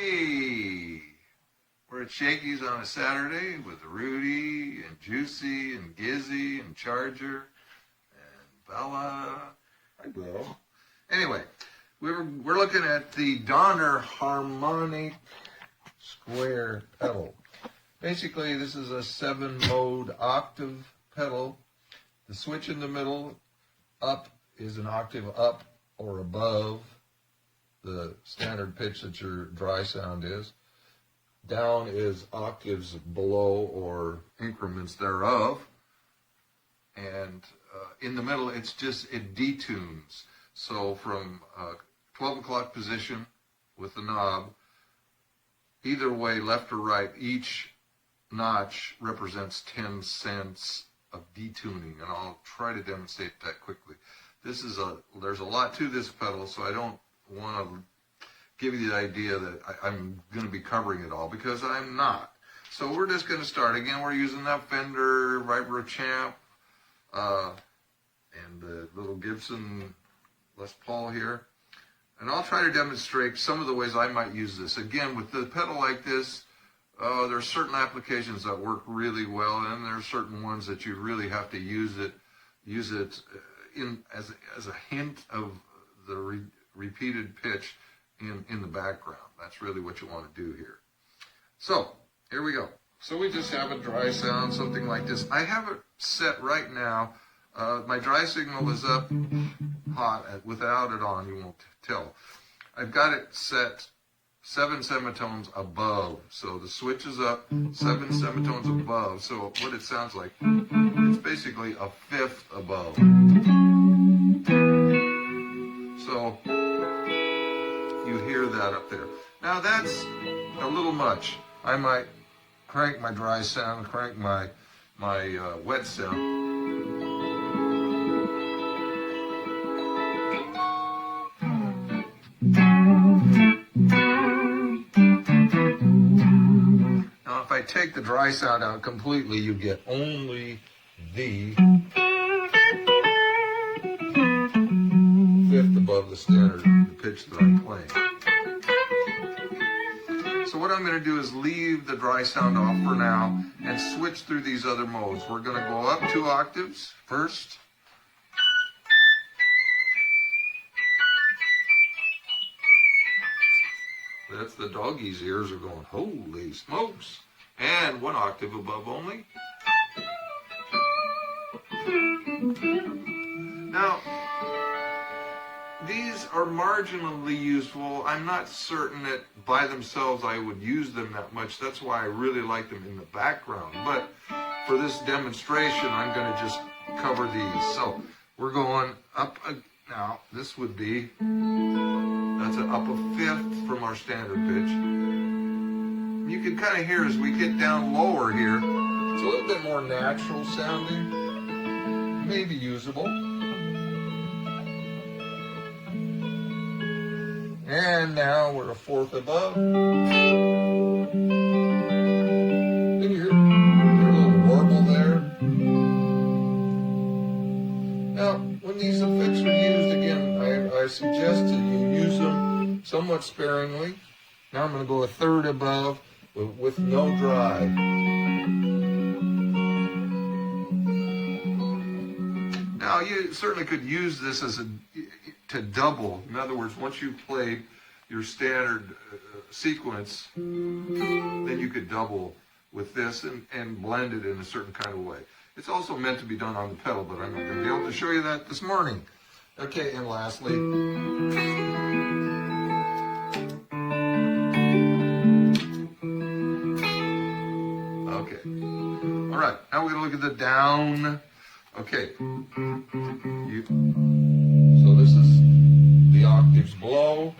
Hey, we're at Shakey's on a Saturday with Rudy and Juicy and Gizzy and Charger and Bella. Hi, Bella. Anyway, we're looking at the Donner Harmonic Square pedal. Basically, this is a 7-mode octave pedal. The switch in the middle, up, is an octave up or above the standard pitch that your dry sound is. Down is octaves below or increments thereof. And in the middle, it detunes. So from 12 o'clock position with the knob, either way, left or right, each notch represents 10 cents of detuning, and I'll try to demonstrate that quickly. There's a lot to this pedal, so I don't want to give you the idea that I'm going to be covering it all, because I'm not. So we're just going to start. Again, we're using that Fender Vibro Champ and the little Gibson Les Paul here. And I'll try to demonstrate some of the ways I might use this. Again, with the pedal like this, there are certain applications that work really well, and there are certain ones that you really have to use it as a hint of the repeated pitch in the background. That's really what you want to do here. So here we go. So we just have a dry sound, something like this. I have it set right now. My dry signal is up hot. Without it on, you won't tell. I've got it set 7 semitones above. So the switch is up 7 semitones above. So what it sounds like, it's basically a fifth above. So you hear that up there. Now that's a little much. I might crank my dry sound, crank my wet sound. Now if I take the dry sound out completely, you get only the fifth above the standard pitch that I'm playing. So what I'm going to do is leave the dry sound off for now and switch through these other modes. We're going to go up 2 octaves first. That's the doggy's ears are going, holy smokes. And 1 octave above only. Now, these are marginally useful. I'm not certain that by themselves I would use them that much. That's why I really like them in the background. But for this demonstration, I'm going to just cover these. So we're going up. Now, this would be, that's an up a fifth from our standard pitch. You can kind of hear as we get down lower here, it's a little bit more natural sounding, maybe usable. And now we're a fourth above. Can you hear a little warble there? Now, when these effects are used, again, I suggest that you use them somewhat sparingly. Now I'm going to go a third above with no drive. Now, you certainly could use this to double. In other words, once you've played your standard sequence, then you could double with this and blend it in a certain kind of way. It's also meant to be done on the pedal, but I'm not going to be able to show you that this morning. Okay, and lastly, okay. All right, now we're going to look at the down. Okay. So this is the octaves below.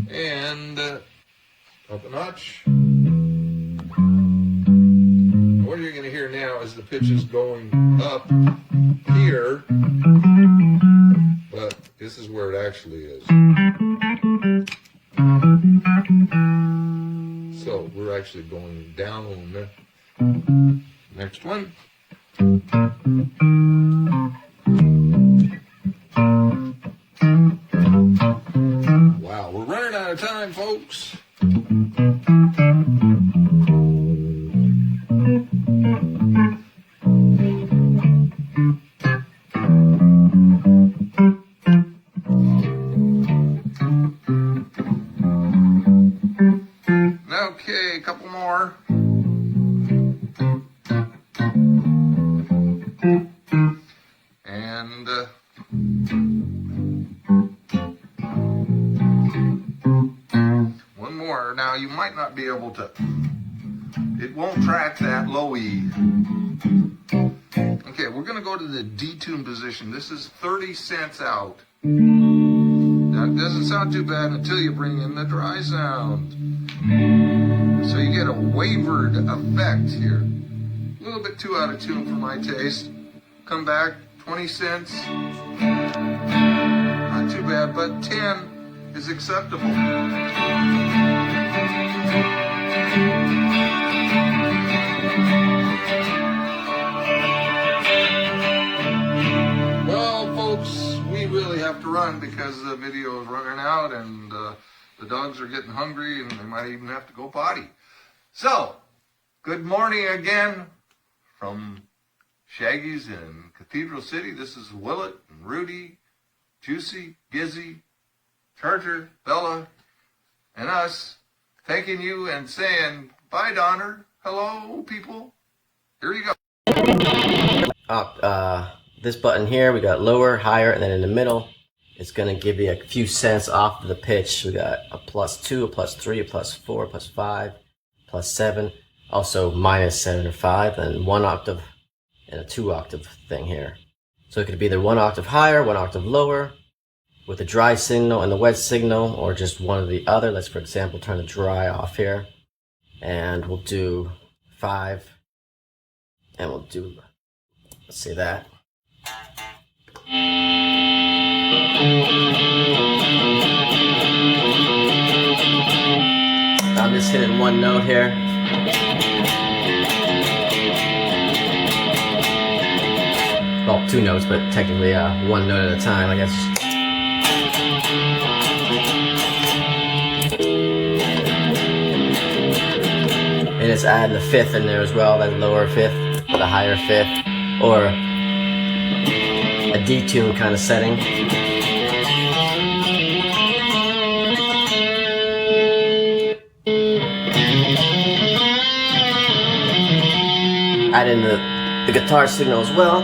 And up a notch. What you're going to hear now is the pitch is going up here, but this is where it actually is. So we're actually going down. Next one. Wow, we're running out of time, folks. Okay, a couple more. And one more. Now you might not be able to, it won't track that low E. Okay, we're going to go to the detune position. This is 30 cents out. That doesn't sound too bad until you bring in the dry sound. So you get a wavered effect here. A little bit too out of tune for my taste. Come back, 20 cents. Not too bad, but 10 is acceptable. Well, folks, we really have to run because the video is running out and the dogs are getting hungry and they might even have to go potty. So, good morning again from Shaggy's in Cathedral City. This is Willett and Rudy, Juicy, Gizzy, Charger, Bella, and us thanking you and saying bye, Donner. Hello, people. Here you go. This button here, we got lower, higher, and then in the middle, it's going to give you a few cents off of the pitch. We got a +2, a +3, a +4, a +5, +7, also -7 or 5, and 1 octave and a 2 octave thing here. So it could be either 1 octave higher, 1 octave lower, with the dry signal and the wet signal, or just one or the other. Let's, for example, turn the dry off here, and we'll do 5, and we'll do, let's say that. I'm just hitting one note here. Well, 2 notes, but technically 1 note at a time, I guess. And it's adding the 5th in there as well, that lower 5th, the higher 5th, or a detune kind of setting. Add in the guitar signal as well.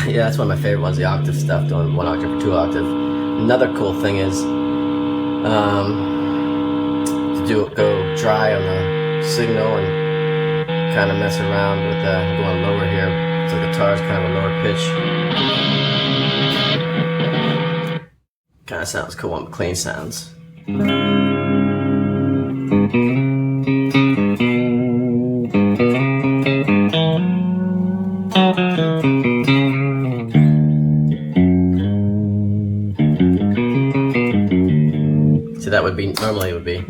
Yeah, that's one of my favorite ones, the octave stuff, doing 1 octave or 2 octave. Another cool thing is to go dry on the signal and kind of mess around with going lower here. So the guitar is kind of a lower pitch. Kind of sounds cool on clean sounds. So that would be, normally it would be.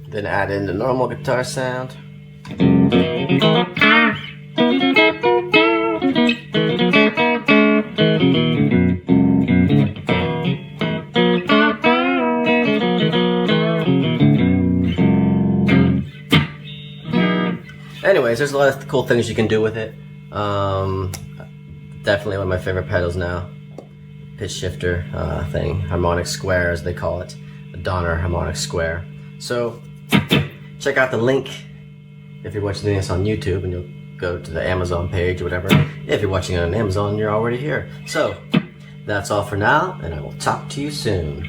Then add in the normal guitar sound. Anyways, there's a lot of cool things you can do with it. Definitely one of my favorite pedals now. Pitch shifter thing, harmonic square as they call it, the Donner harmonic square. So check out the link if you're watching this on YouTube, and you'll go to the Amazon page or whatever. If you're watching it on Amazon, you're already here. So that's all for now, and I will talk to you soon.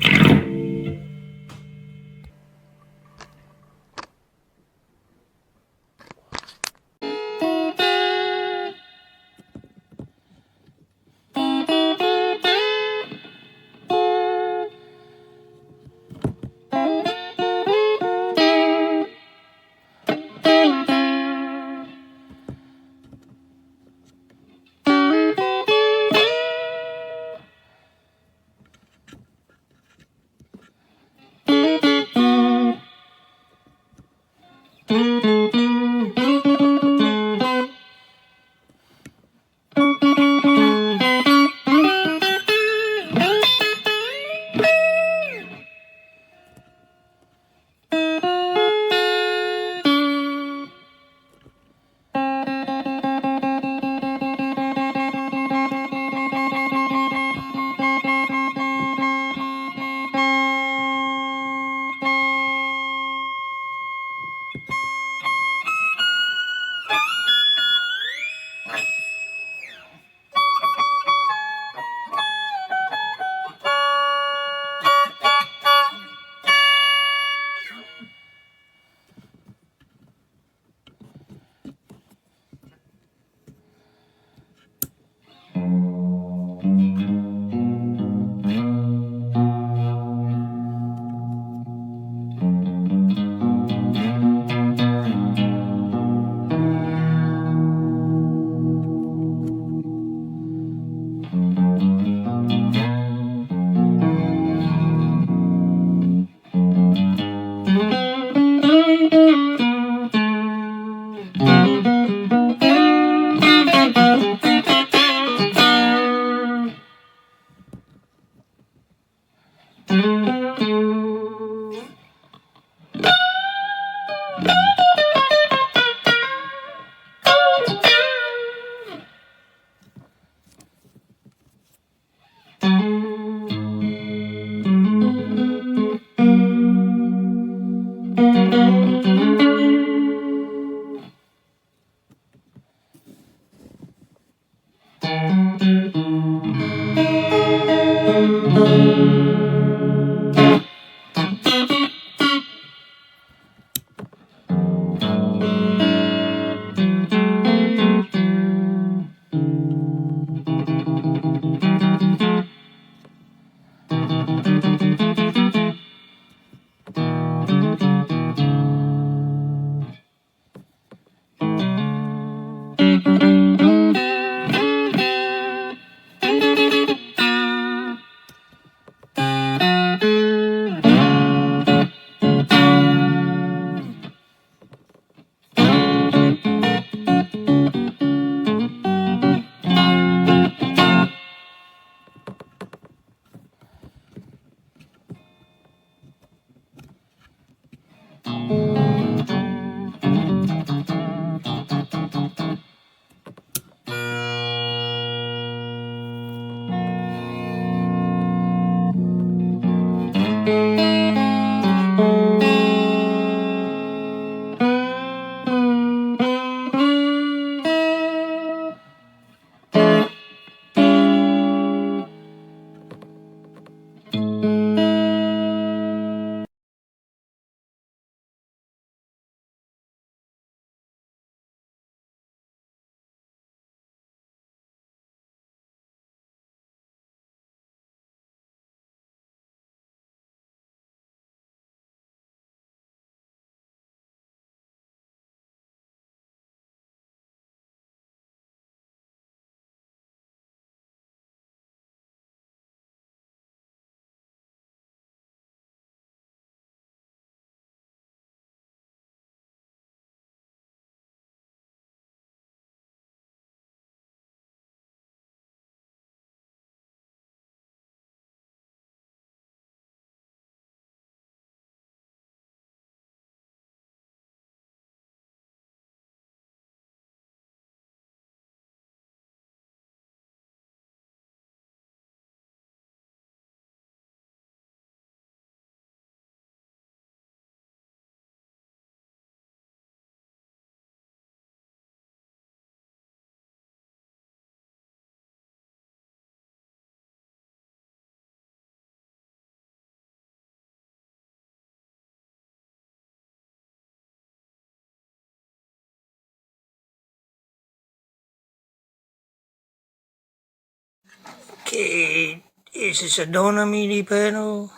Okay, this is a donor MIDI pedal.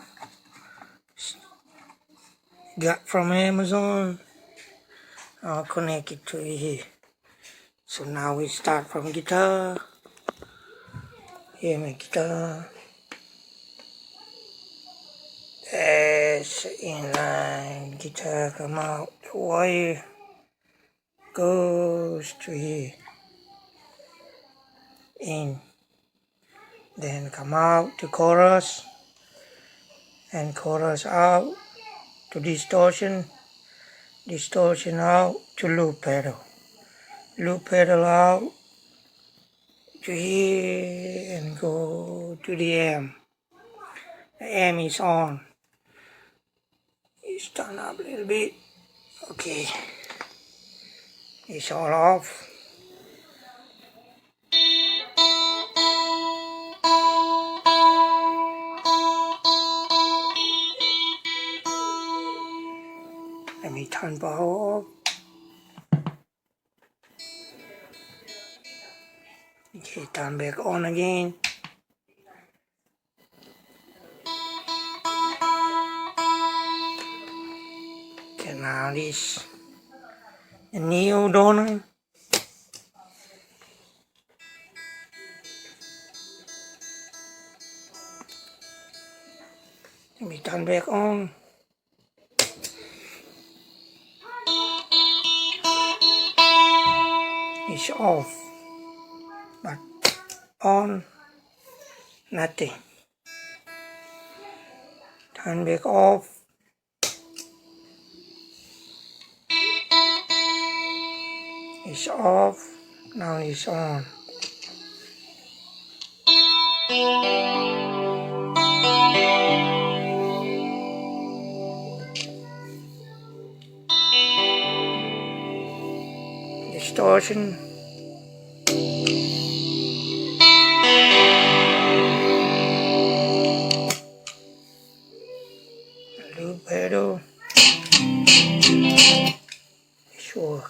Got from Amazon. I'll connect it to here. So now we start from guitar. Here my guitar. That's inline guitar come out. The wire goes to here. In. Then come out to chorus. And chorus out to distortion. Distortion out to loop pedal. Loop pedal out to here and go to the amp. The amp is on. It's turned up a little bit. Okay. It's all off. Let me turn power off. Okay, turn back on again. Okay, now this the Neo donor. Let me turn back on. It's off, but on, nothing. Turn back off. It's off. Now it's on. Distortion. Loop pedal. Sure.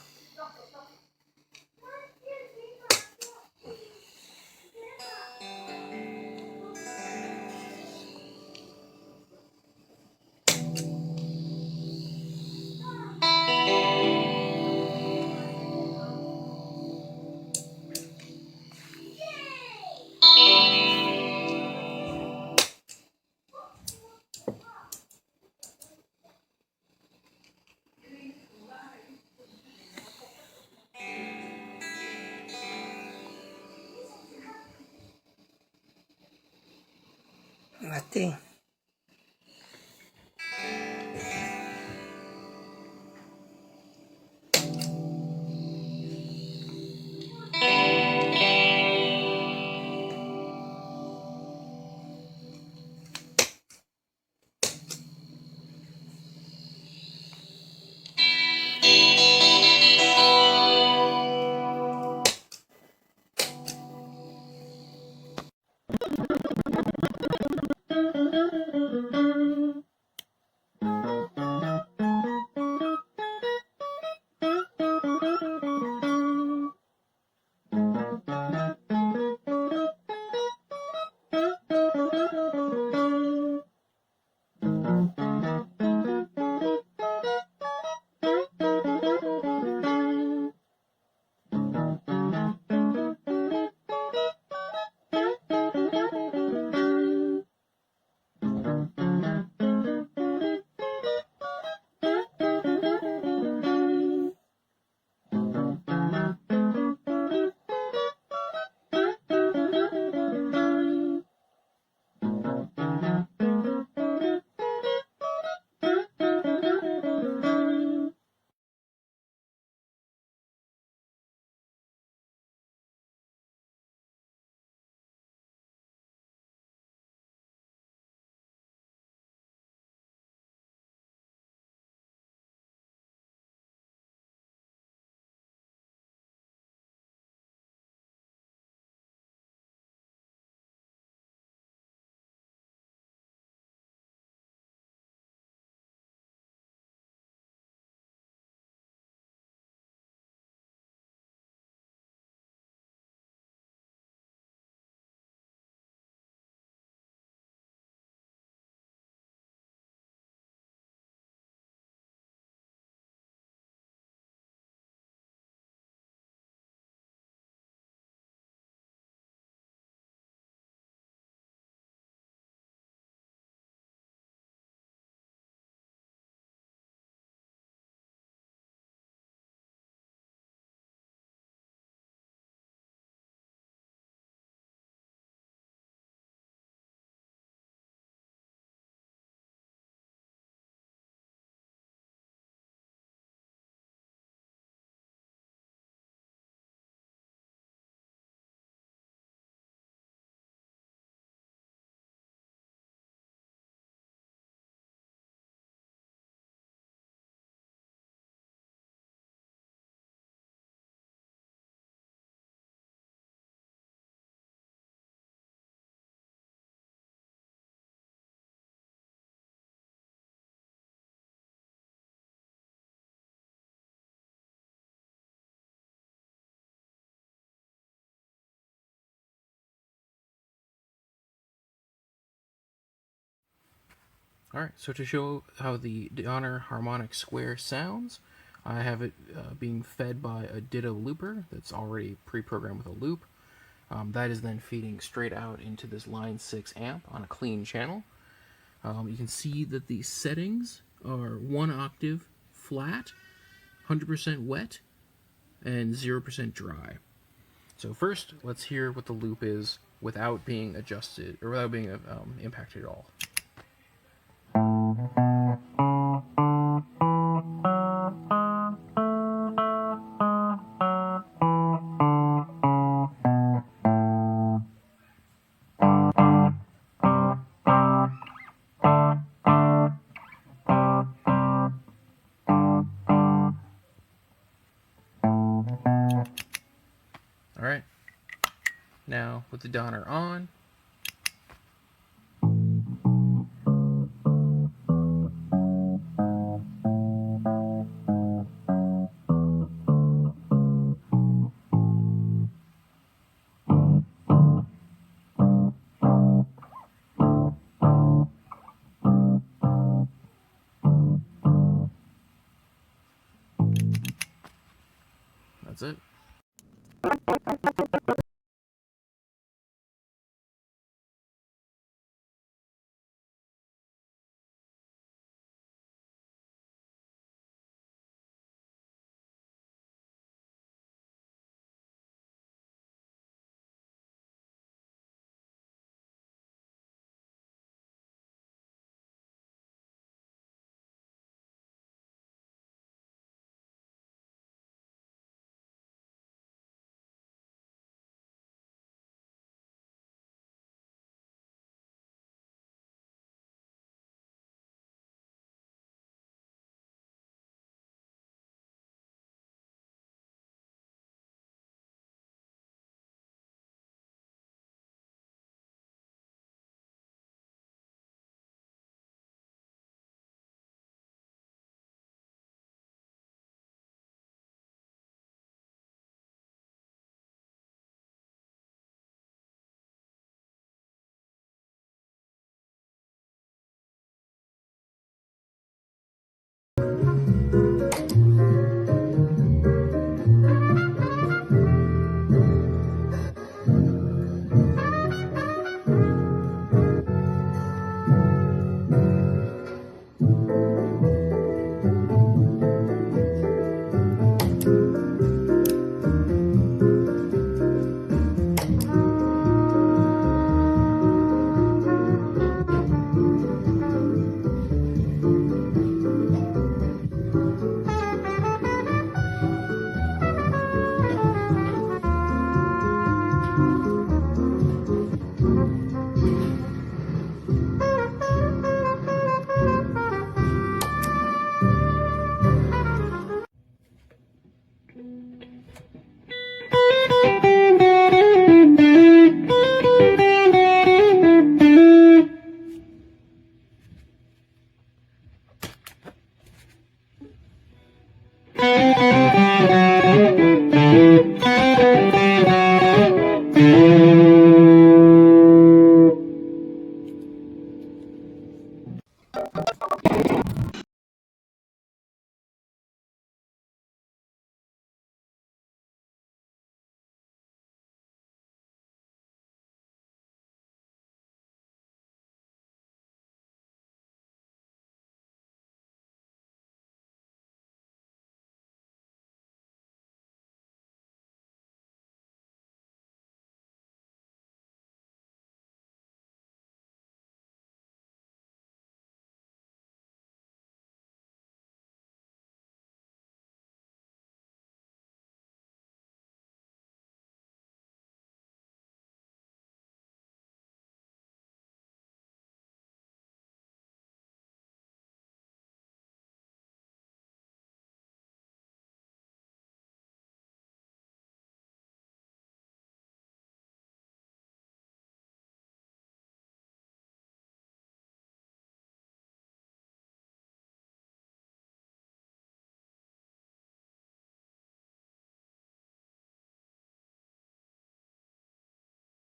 Nothing. Alright, so to show how the Donner harmonic square sounds, I have it being fed by a Ditto looper that's already pre-programmed with a loop. That is then feeding straight out into this line 6 amp on a clean channel. You can see that the settings are 1 octave flat, 100% wet, and 0% dry. So first, let's hear what the loop is without being adjusted, or without being impacted at all. Alright, now with the Donner on,